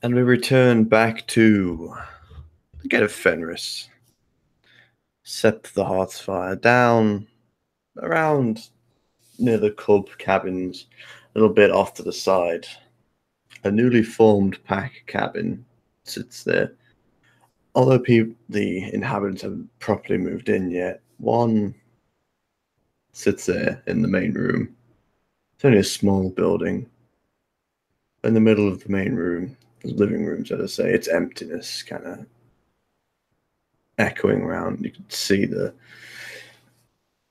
And we return back to the Gate of Fenris. Set the hearth fire down around near the Cub cabins, a little bit off to the side. A newly formed pack cabin sits there. Although the inhabitants haven't properly moved in yet, one sits there in the main room. It's only a small building. In the middle of the main room, the living room, so to say, it's emptiness kind of echoing around. You can see the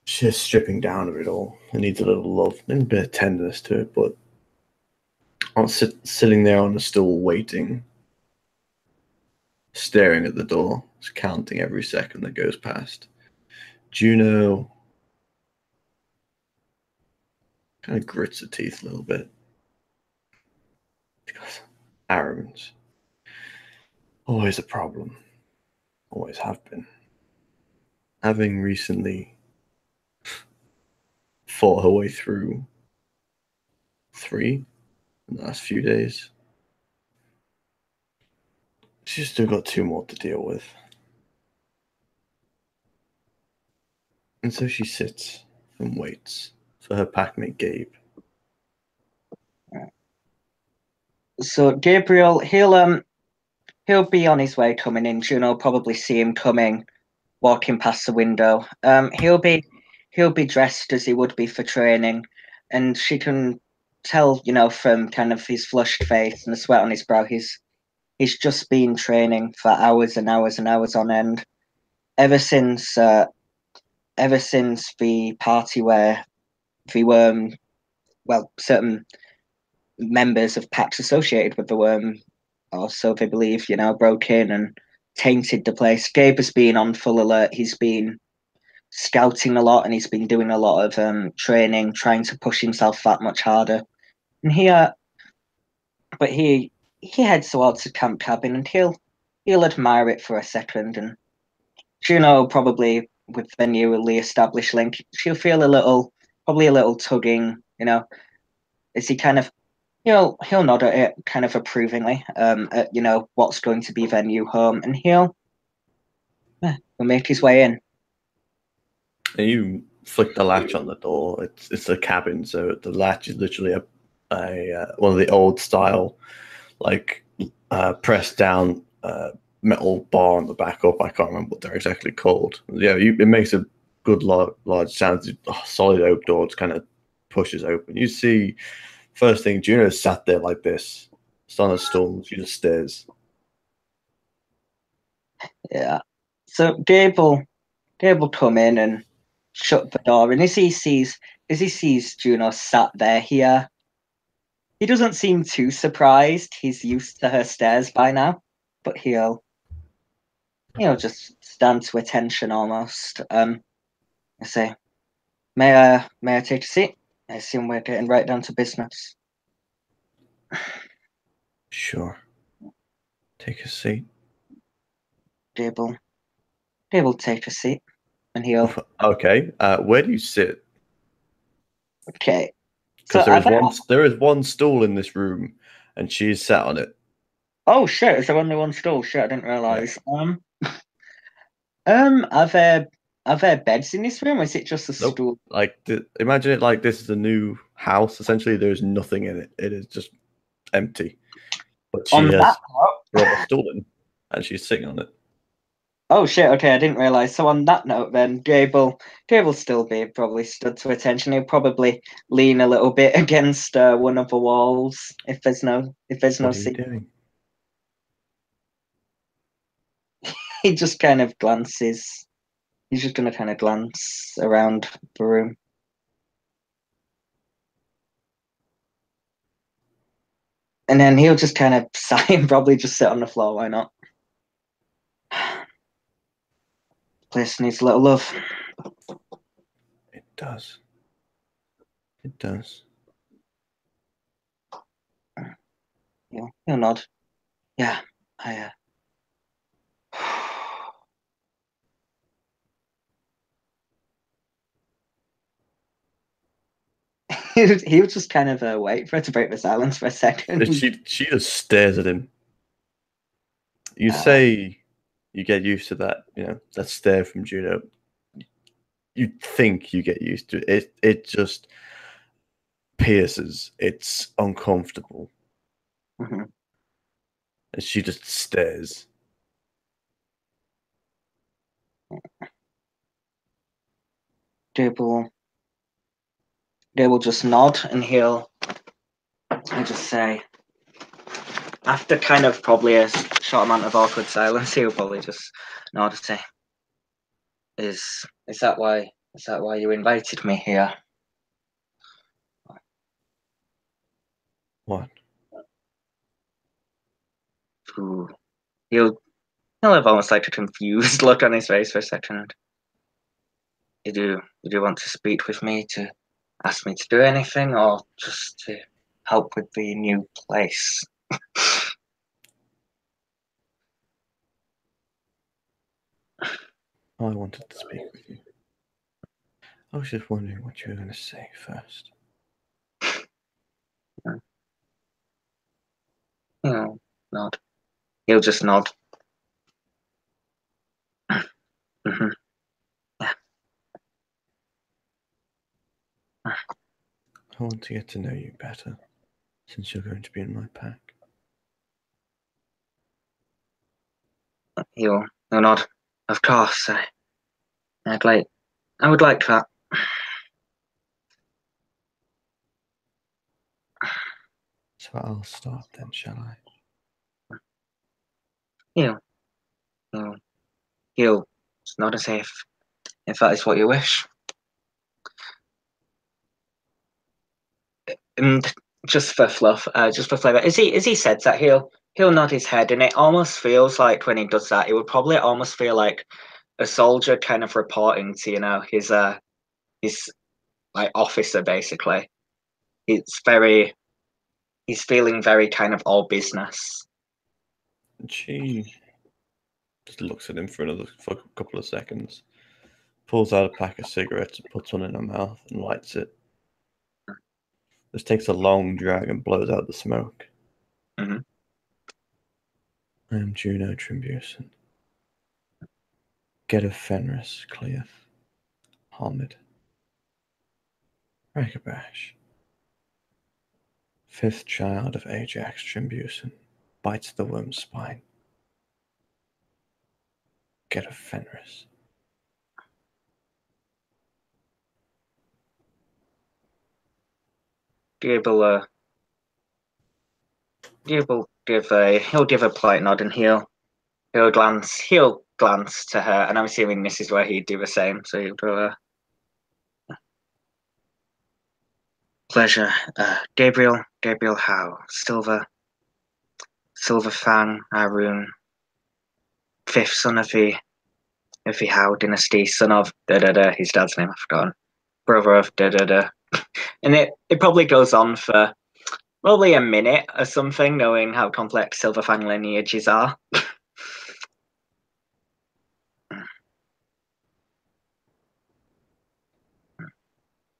sheer stripping down of it all. It needs a little love and a bit of tenderness to it, but I'm sitting there on a stool waiting, staring at the door, just counting every second that goes past. Juno kind of grits her teeth a little bit. Because arrogance. Always a problem. Always have been. Having recently fought her way through three in the last few days, she's still got two more to deal with. And so she sits and waits for her packmate Gabe. So Gabriel, he'll be on his way coming in. Juno will probably see him coming, walking past the window. He'll be dressed as he would be for training, and she can tell, from kind of his flushed face and the sweat on his brow, he's just been training for hours and hours and hours on end. Ever since ever since the party where the worm, well, certain members of packs associated with the worm, or so they believe, broke in and tainted the place. Gabe has been on full alert. He's been scouting a lot and he's been doing a lot of training, trying to push himself that much harder. And but he heads towards the camp cabin and he'll admire it for a second. And Juno probably with the newly established link, she'll feel probably a little tugging, as he kind of he'll nod at it kind of approvingly, at what's going to be their new home, and he'll make his way in. And you flick the latch on the door. It's a cabin, so the latch is literally a one of the old style, like pressed down metal bar on the back up. I can't remember what they're exactly called. Yeah, it makes a good large sound. Solid oak door. It kind of pushes open. You see, first thing, Juno sat there like this, just on a stool. She just stares. Yeah. So Gabe will come in and shut the door, and as he sees Juno sat there, he doesn't seem too surprised. He's used to her stares by now, but he'll just stand to attention almost. I say, may I take a seat? I assume we're getting right down to business. Sure. Take a seat. Gabe will take a seat, and he'll. Okay. Where do you sit? Okay. So Because there is one stool in this room, and she's sat on it. oh shit! Is there only one stool? Shit, I didn't Yeah. realize. Are there beds in this room, or is it just a Nope. stool? Like imagine it like this is a new house. Essentially, there's nothing in it. It is just empty. But she On that has note, brought a stool in, and she's sitting on it. oh shit! Okay, I didn't realize. So on that note, then Gabe will still be probably stood to attention. He'll probably lean a little bit against one of the walls if there's no What are you seat. doing? He just kind of glances. He's just gonna kind of glance around the room. And then he'll just kind of sigh and probably just sit on the floor. Why not? Place needs a little love. It does. It does. He'll nod. Yeah, I. He would just kind of wait for her to break the silence for a second. She just stares at him. You say you get used to that, that stare from Juno. You think you get used to it. It just pierces. It's uncomfortable. Mm-hmm. And she just stares. Dave will just nod, and he'll just say, after kind of probably a short amount of awkward silence, he'll probably just nod and say, Is that why you invited me here? What? Ooh. He'll have almost like a confused look on his face for a second. Did you want to speak with me to ask me to do anything, or just to help with the new place? I wanted to speak with you. I was just wondering what you were going to say first. Nod. He'll just nod. Mm-hmm. Yeah. I want to get to know you better, since you're going to be in my pack. He'll nod. Of course. I would like that. So I'll start then, shall I? He'll nod and say if that is what you wish. And just for fluff, just for flavour, as he said that, he'll nod his head, and it almost feels like when he does that, it would probably almost feel like a soldier kind of reporting to his like officer basically. He's feeling very kind of all business. And she just looks at him for a couple of seconds, pulls out a pack of cigarettes and puts one in her mouth and lights it. This takes a long drag and blows out the smoke. Mm-hmm. I am Juno Trimbuson. Get of Fenris, Cleoth, Hamid, Ragabash. Fifth child of Ajax Trimbuson, bites the worm's spine. Get of Fenris. Gable he'll give a polite nod, and he'll glance to her, and I'm assuming this is where he'd do the same. So he'll do a pleasure. Gabriel Howe, Silver Fang Arun, fifth son of the Howe dynasty, son of his dad's name I've forgotten, brother of and it probably goes on for probably a minute or something, knowing how complex Silver Fang lineages are.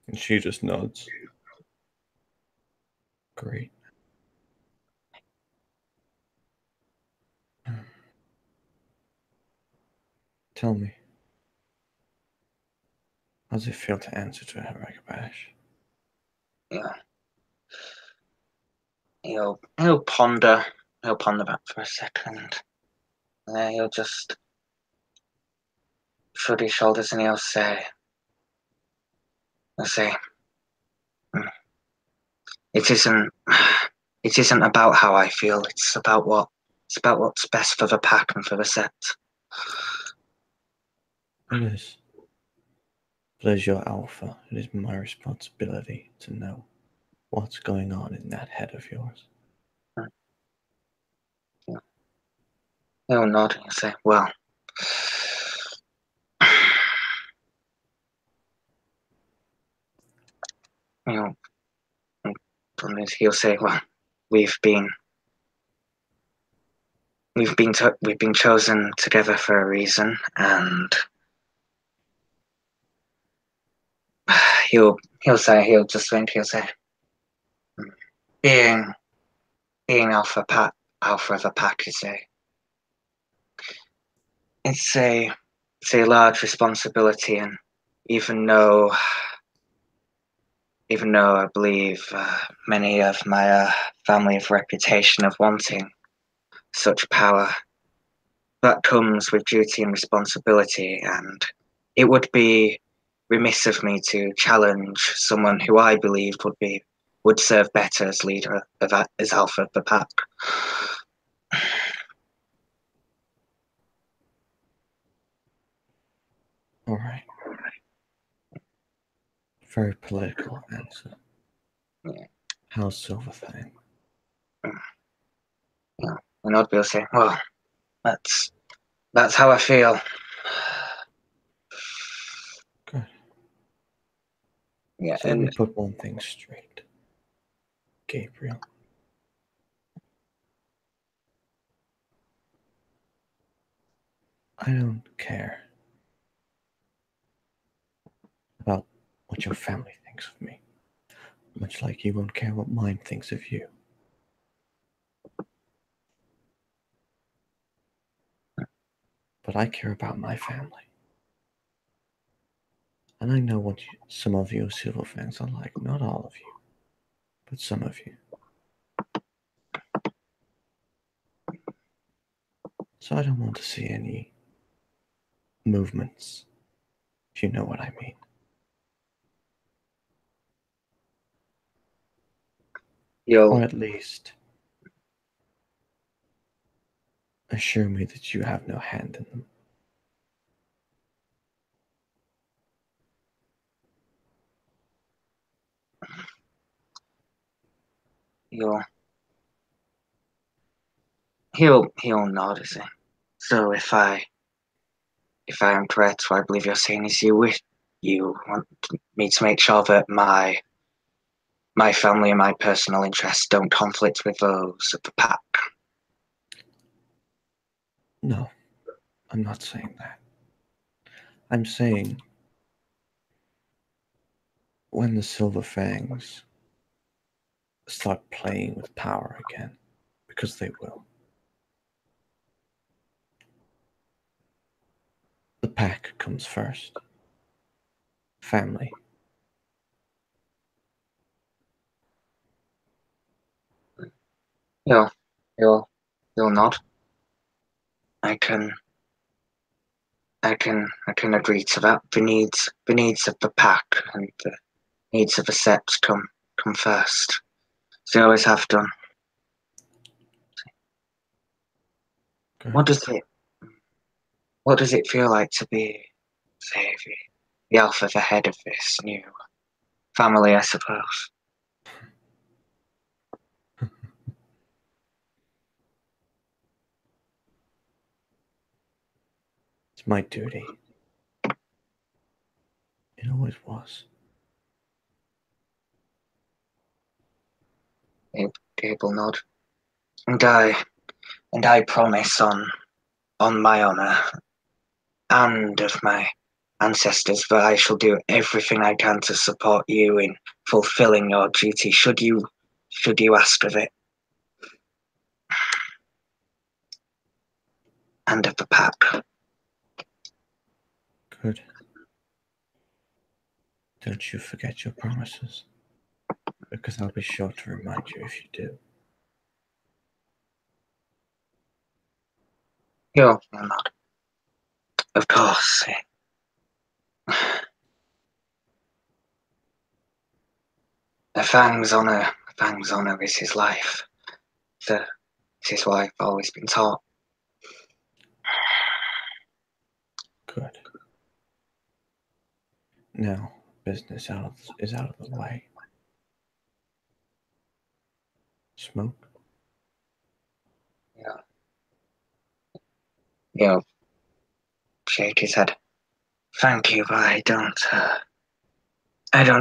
And she just nods. Great. Tell me, how does it feel to answer to her, Ragabash? Yeah. He'll ponder that for a second. And then he'll just shrug his shoulders, and he'll say, it isn't about how I feel, it's about what's best for the pack and for the set. It is. But as your alpha, it is my responsibility to know what's going on in that head of yours. He'll nod and say, well, he'll say, well, we've been chosen together for a reason, and he'll say, being alpha of a pack is it's a large responsibility, and even though I believe many of my family have reputation of wanting such power, that comes with duty and responsibility, and it would be remiss of me to challenge someone who I believed would serve better as leader as Alpha of the Pack. All right. Very political answer. Yeah. How's Silverfang? Yeah. And I'd be able to say, well, that's how I feel. Good. Yeah, So let me put one thing straight, Gabriel. I don't care about what your family thinks of me, much like you won't care what mine thinks of you. But I care about my family. And I know what some of you Silverfangs are like. Not all of you, but some of you. So I don't want to see any movements, if you know what I mean. Or at least assure me that you have no hand in them. he'll nod, is he? So if I am correct, what I believe you're saying is you want me to make sure that my family and my personal interests don't conflict with those of the pack. No, I'm not saying that. I'm saying when the Silver Fangs start playing with power again, because they will, the pack comes first. Family. He'll nod. I can agree to that. The needs of the pack and the needs of the sept come first. They always have done. Good. What does it feel like to be, say, the alpha, the head of this new family, I suppose? It's my duty. It always was. Gable nod. And I promise on my honour and of my ancestors that I shall do everything I can to support you in fulfilling your duty should you ask of it. And of the pack. Good. Don't you forget your promises, because I'll be sure to remind you if you do. You're not. Of course. A Fang's honour is his life. This is what I've always been taught. Good. Now, business is out of the way. Smoke? He'll shake his head. Thank you, but I don't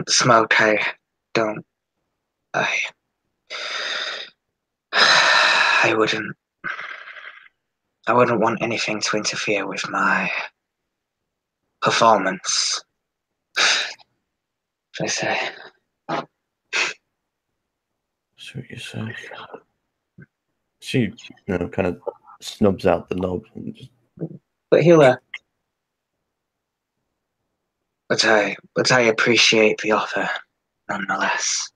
smoke. I don't. I wouldn't want anything to interfere with my performance. Should I say? Suit yourself. She, kind of snubs out the knob and just but he'll. But I appreciate the offer, nonetheless.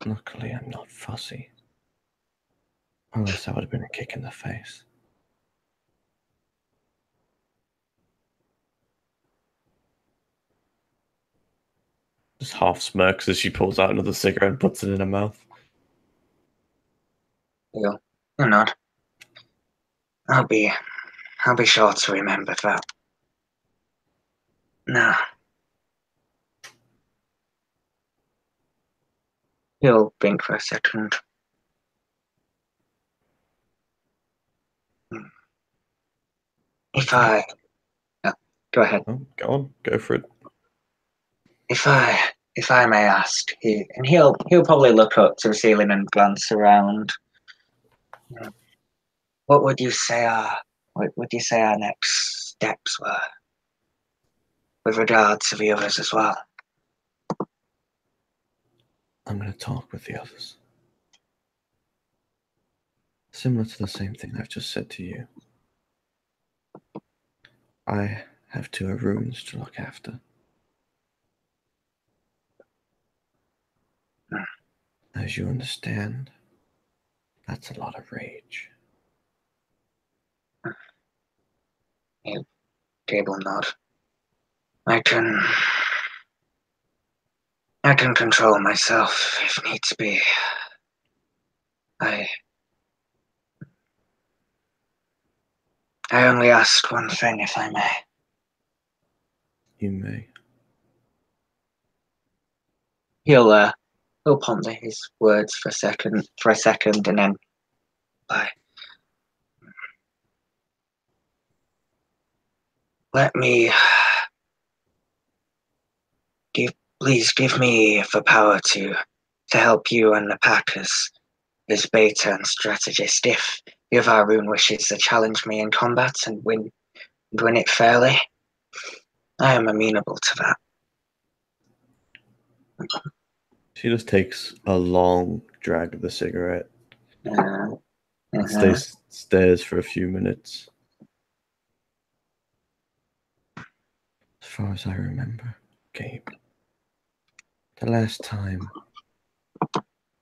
Luckily, I'm not fussy. Or else that would have been a kick in the face. Just half smirks as she pulls out another cigarette and puts it in her mouth. He'll nod. I'll be sure to remember that. Now, he'll think for a second. If I... go ahead. Oh, go on, go for it. If I may ask, he'll probably look up to the ceiling and glance around. What would you say our next steps were with regard to the others as well? I'm going to talk with the others. Similar to the same thing I've just said to you. I have two runes to look after. As you understand, that's a lot of rage. Gable nod. I can control myself if needs be. I only ask one thing, if I may. You may. He'll ponder his words for a second, and then bye. Let me please give me the power to help you and the pack as beta and strategist. If the other rune wishes to challenge me in combat and win it fairly, I am amenable to that. She just takes a long drag of the cigarette. Uh-huh. Stares for a few minutes. As far as I remember, Gabe, the last time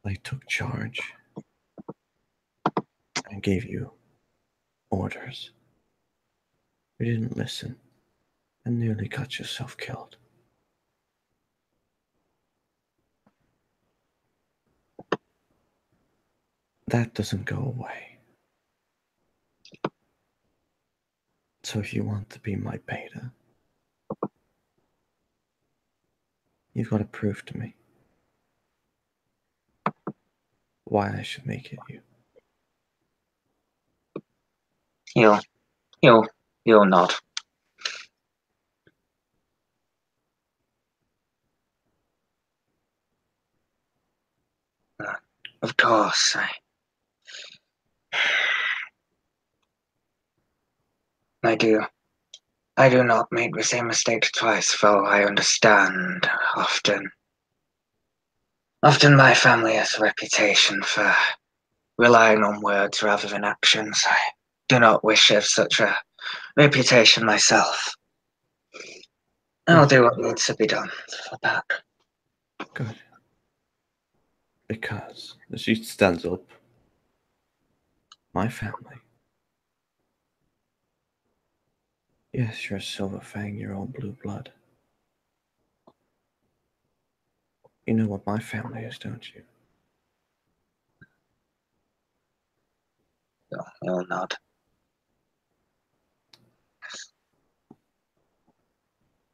I took charge and gave you orders, you didn't listen and nearly got yourself killed. That doesn't go away. So if you want to be my beta, you've got to prove to me why I should make it you. He'll nod. Of course, I do. I do not make the same mistake twice, though I understand often. Often my family has a reputation for relying on words rather than actions. I do not wish to have such a reputation myself. I'll do what needs to be done for that. Good. Because as she stands up, my family. Yes, you're a Silver Fang, you're all blue blood. You know what my family is, don't you? He'll nod.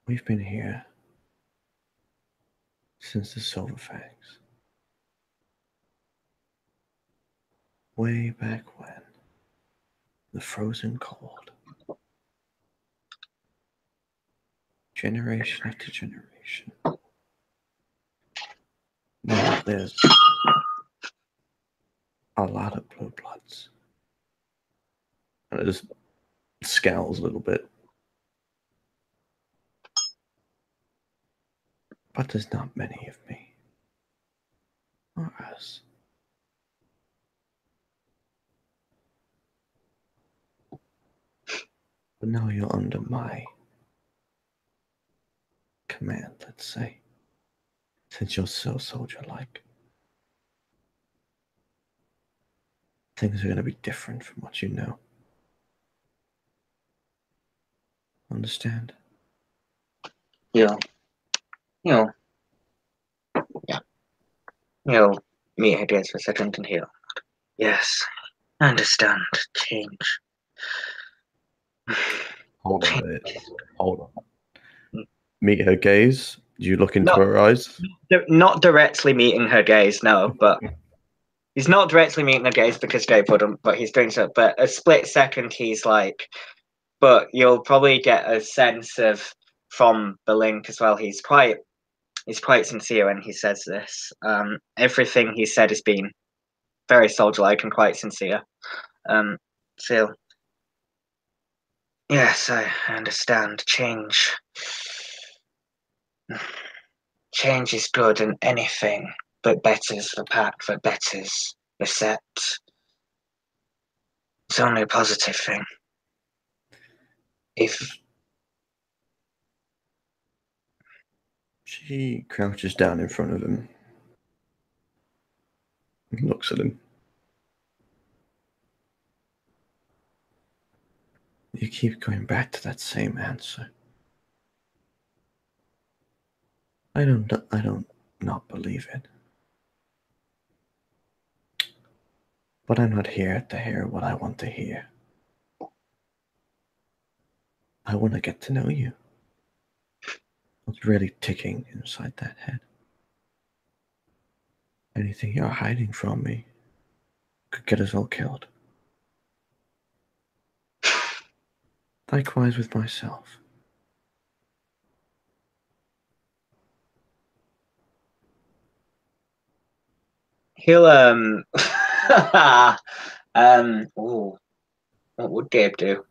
We've been here since the Silver Fangs. Way back when. The frozen cold. Generation after generation. Now there's a lot of blue bloods. And it just scowls a little bit. But there's not many of me. Or us. But now you're under my command, let's say. Since you're so soldier-like. Things are going to be different from what you know. Understand? He'll, he'll, yeah, he'll meet her gaze for a second and he'll. Yes, I understand. Change. Hold on a minute. Hold on. Meet her gaze. You look into Not, her eyes. not directly meeting her gaze, no, but he's not directly meeting her gaze because Dave wouldn't, but he's doing so. But a split second, he's like, but you'll probably get a sense of from the link as well. He's quite sincere when he says this. Everything he said has been very soldier-like and quite sincere. So yes, I understand. Change is good, and anything that betters the pack, that betters the set. It's only a positive thing. If She crouches down in front of him and looks at him. You keep going back to that same answer. I don't not believe it. But I'm not here to hear what I want to hear. I want to get to know you. What's really ticking inside that head? Anything you're hiding from me could get us all killed. Likewise with myself. he'll ooh, what would Gabe do?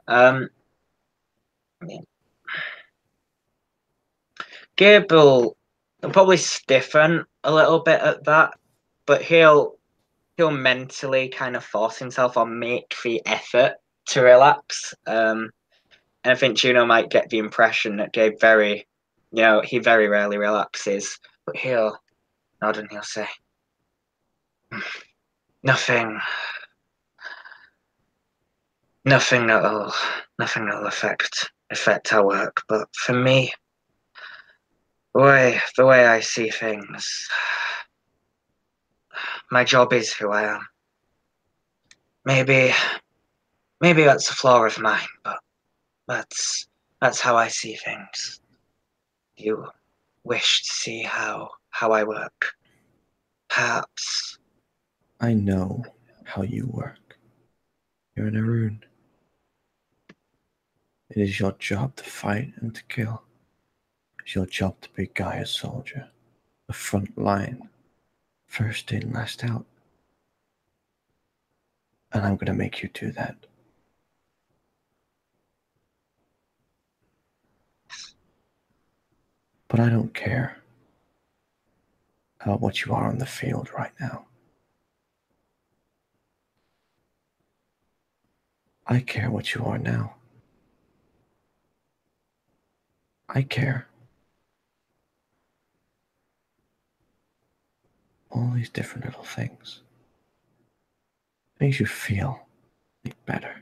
Gabe will probably stiffen a little bit at that, but he'll mentally kind of force himself or make the effort to relax. And I think Juno might get the impression that Gabe he very rarely relaxes, but he'll nod and he'll say, nothing that'll affect our work. But for me, the way I see things, my job is who I am. Maybe that's a flaw of mine, but that's how I see things. You wish to see how I work. Perhaps. I know how you work. You're an Arun. It is your job to fight and to kill. It's your job to be Gaia's soldier. The front line. First in, last out. And I'm gonna make you do that. But I don't care about what you are on the field right now. I care what you are now. I care. All these different little things. Makes you feel better.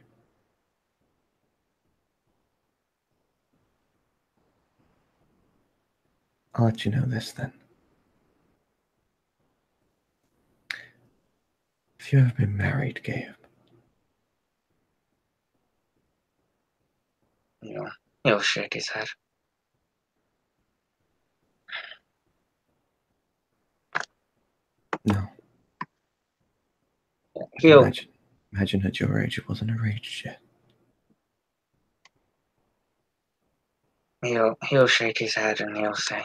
I'll let you know this then. Have you ever been married, Gabe? He'll shake his head. No. He'll Imagine at your age it wasn't arranged yet. he'll shake his head and he'll say,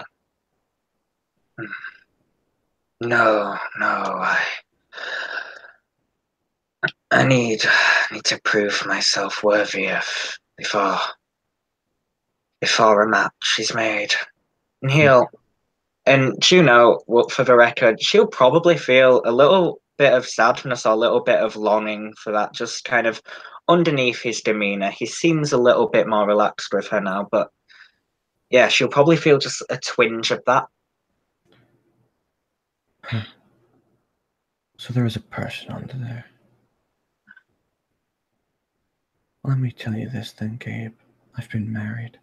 no, I need to prove myself worthy of before a match is made. And Juno, well, for the record, she'll probably feel a little bit of sadness or a little bit of longing for that, just kind of underneath his demeanor. He seems a little bit more relaxed with her now, but yeah, she'll probably feel just a twinge of that. So there is a person under there. Let me tell you this then, Gabe. I've been married.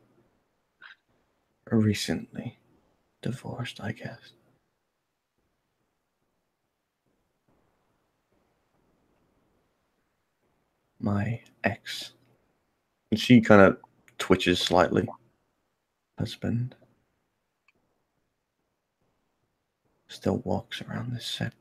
Recently. Divorced, I guess. My ex. And she kind of twitches slightly. Husband. Still walks around this set.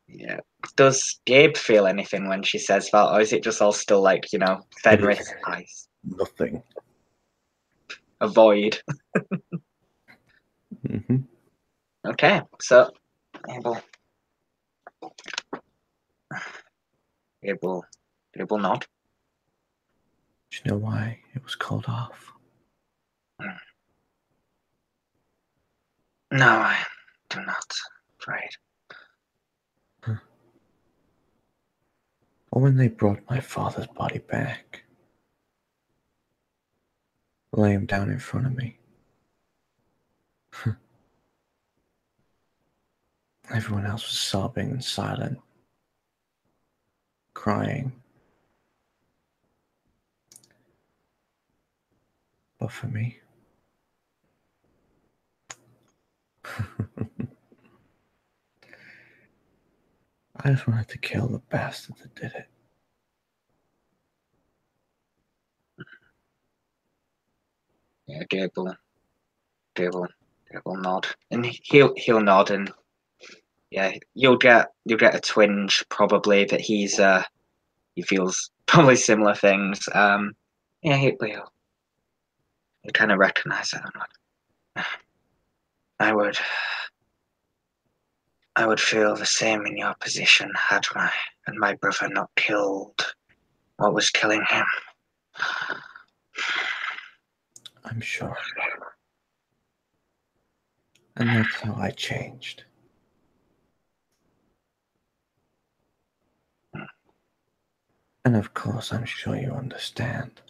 Yeah. Does Gabe feel anything when she says that, or is it just all still like, you know, Fenris eyes? Nothing. A void. Mm-hmm. Okay, so Abel. Abel nod. Do you know why it was called off? No, I do not. Afraid. Or when they brought my father's body back, lay him down in front of me. Everyone else was sobbing and silent, crying. But for me, I just wanted to kill the bastard that did it. Yeah, Gable nod, and he'll nod, and yeah, you'll get a twinge probably that he feels probably similar things. Yeah, he'll kind of recognize it. I would feel the same in your position had my brother not killed what was killing him. I'm sure. And that's how I changed. And of course, I'm sure you understand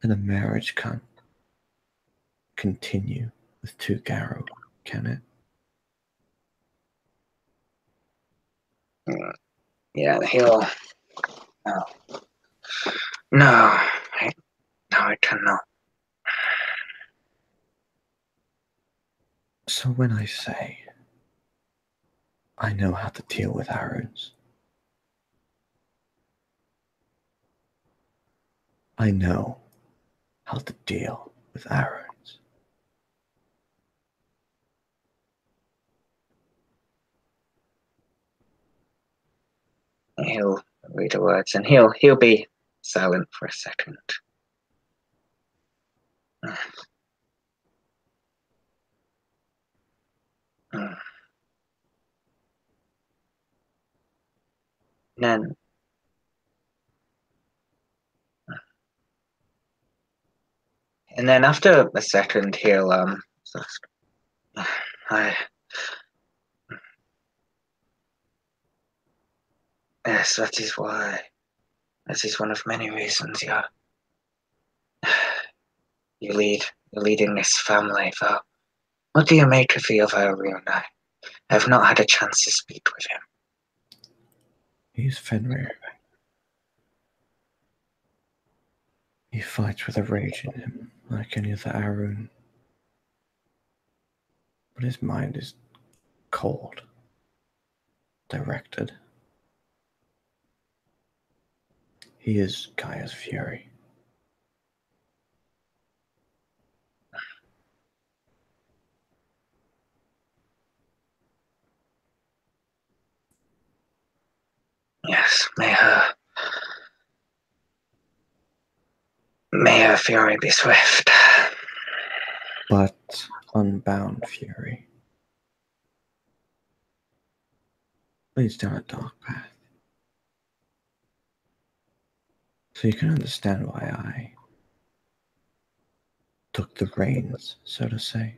that a marriage can't continue with two Garrow, can it? Yeah, he'll. No, no, I cannot. So when I say I know how to deal with arrows, I know how to deal with arrows. He'll read the words, and he'll be silent for a second. And then after a second, he'll I yes, that is why. That is one of many reasons you're leading this family. Though, what do you make of the other Arun? I have not had a chance to speak with him. He's Fenrir. He fights with a rage in him, like any other Arun. But his mind is cold, directed. He is Gaia's fury. Yes, may her fury be swift. But unbound fury leads down a dark path. So you can understand why I took the reins, so to say.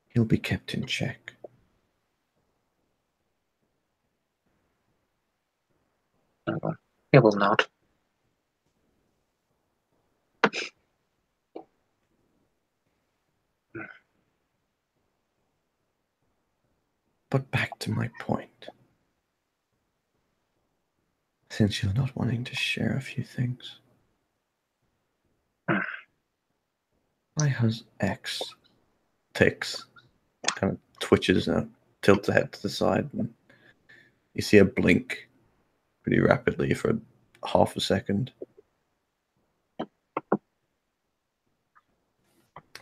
He'll be kept in check. He will not. But back to my point. Since you're not wanting to share a few things. My husband X ticks, kind of twitches and tilts the head to the side, and you see a blink pretty rapidly for half a second.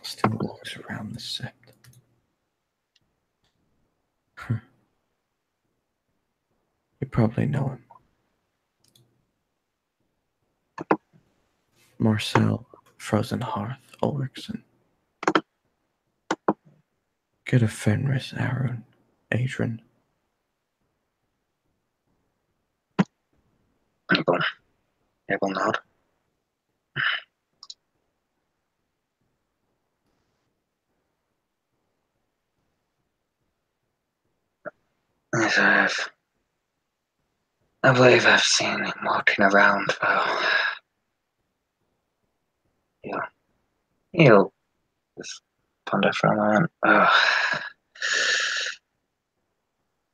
Still walks around the sept. You probably know him. Marcel Frozen Hearth Ulrichsen. Get a Fenris Aaron Adrian. He will not. Yes, I believe I've seen him walking around, though. He'll just ponder for a moment.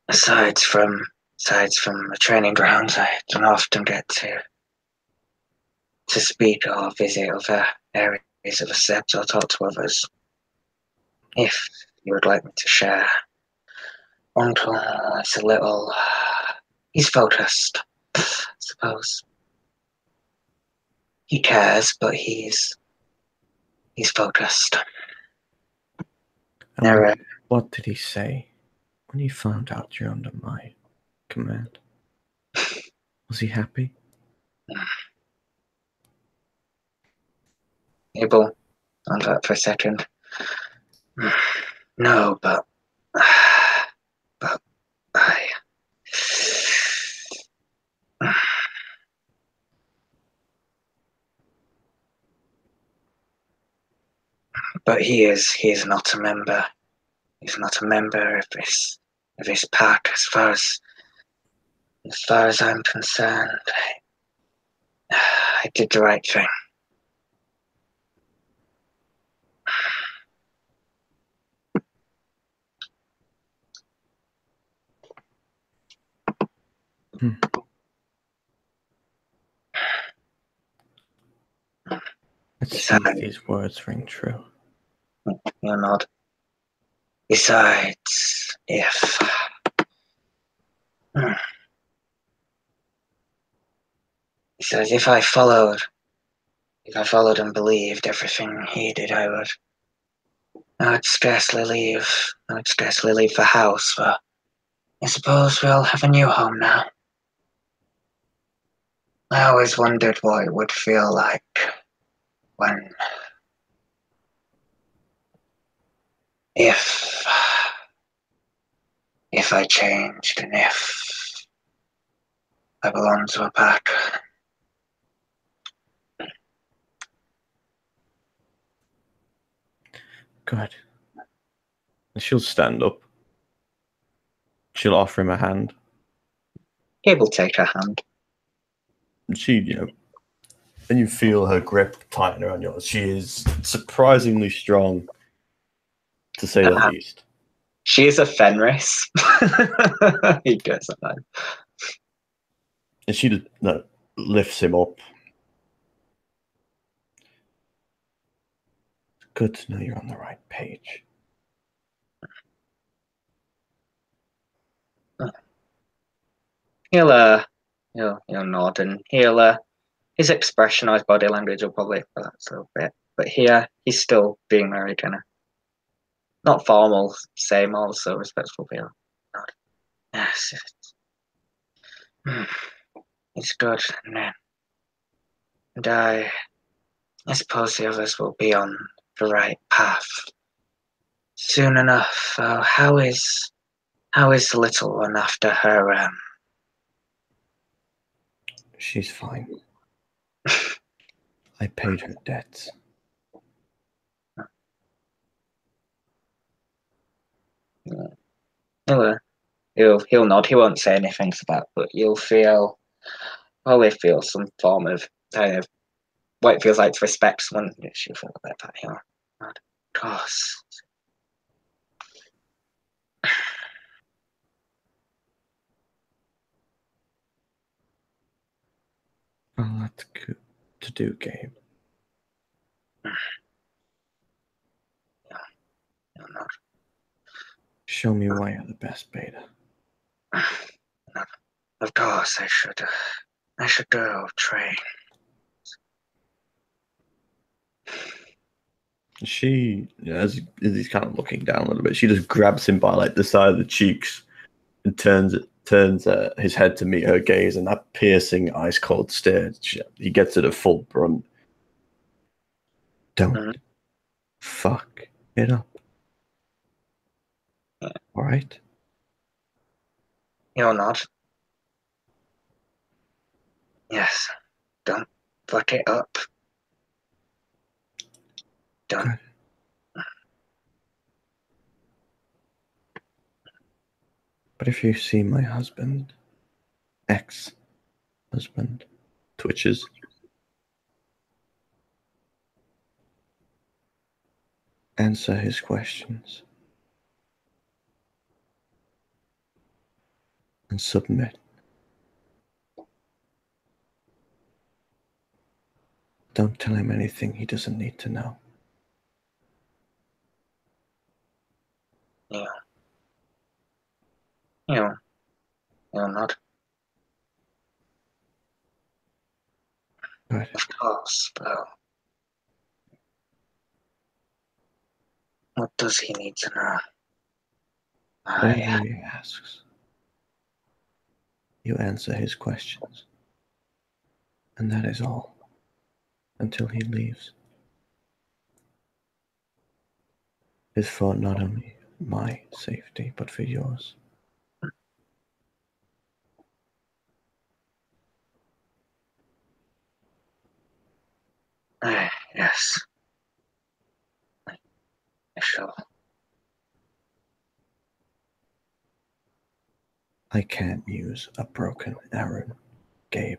Aside from the training grounds, I don't often get to speak or visit other areas of the sept or talk to others. If you would like me to share, Uncle is a little. He's focused, I suppose. He cares, but he's focused. What did he say when he found out you're under my command? Was he happy? Abel, on that for a second. No, but I. But he is not a member. He's not a member of this pack as far as I'm concerned. I did the right thing. Let's see if these words ring true. You're not. Besides, if I followed and believed everything he did, I would scarcely leave the house, but I suppose we'll have a new home now. I always wondered what it would feel like when, if I changed and if I belonged to a pack. Good. And she'll stand up. She'll offer him a hand. He will take her hand. And she, and you feel her grip tighten around yours. She is surprisingly strong, to say the least. She is a Fenris. He doesn't know. And she lifts him up. Good to know you're on the right page. He'll nod and his expression or his body language will probably relax a little bit. But here he's still being very kind of not formal, same also respectful feel. Yes. It's good. And I suppose the others will be on the right path soon enough. How is the little one after her? She's fine. I paid her debts. He'll nod. He won't say anything to that, but you'll probably feel some form of kind of what it feels like to respect someone. She'll feel a bit that, Of course. A lot to do, Gabe. You're not. Show me why you're the best, Beta. Of course, I should go train. She, as he's kind of looking down a little bit, she just grabs him by like the side of the cheeks and turns his head to meet her gaze, and that piercing, ice cold stare. He gets it at full brunt. Don't fuck it up. All right? You're not. Yes. Don't fuck it up. Don't. Good. But if you see my husband, ex-husband, twitches, answer his questions and submit. Don't tell him anything he doesn't need to know. Yeah. You're not. Good. Of course, bro. What does he need to know? Whatever he asks, you answer his questions. And that is all. Until he leaves. It's for not only my safety, but for yours. Yes. I shall. I can't use a broken arrow, Gabe.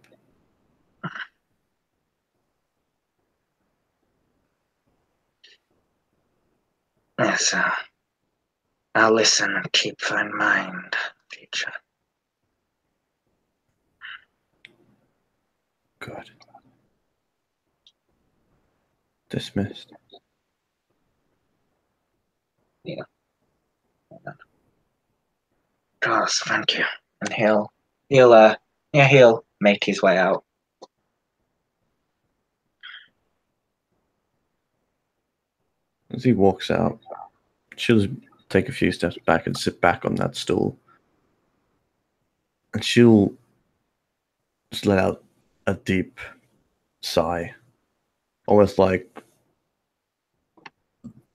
Yes, I'll listen and keep in mind, teacher. Good. Dismissed. Yeah. Of course, thank you. And he'll make his way out. As he walks out, she'll take a few steps back and sit back on that stool. And she'll just let out a deep sigh. Almost like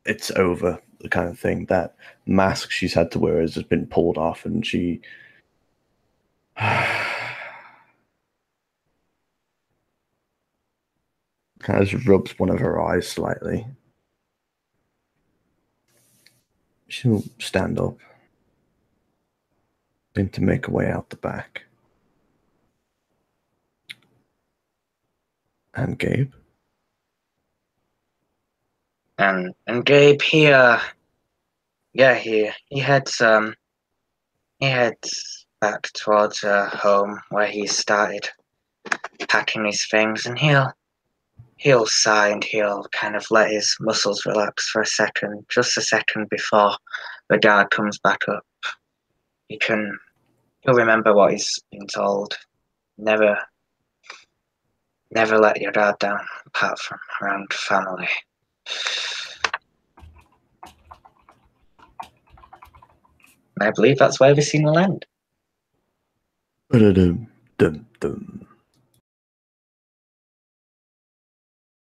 it's over, the kind of thing. That mask she's had to wear has just been pulled off, and she kind of just rubs one of her eyes slightly. She'll stand up, begin to make her way out the back. And Gabe? And Gabe here, he heads back towards home where he started packing his things, and he'll sigh and he'll kind of let his muscles relax for a second, just a second before the guard comes back up. He'll remember what he's been told. Never let your guard down, apart from around family. And I believe that's where the scene will end. Dum, dum, dum.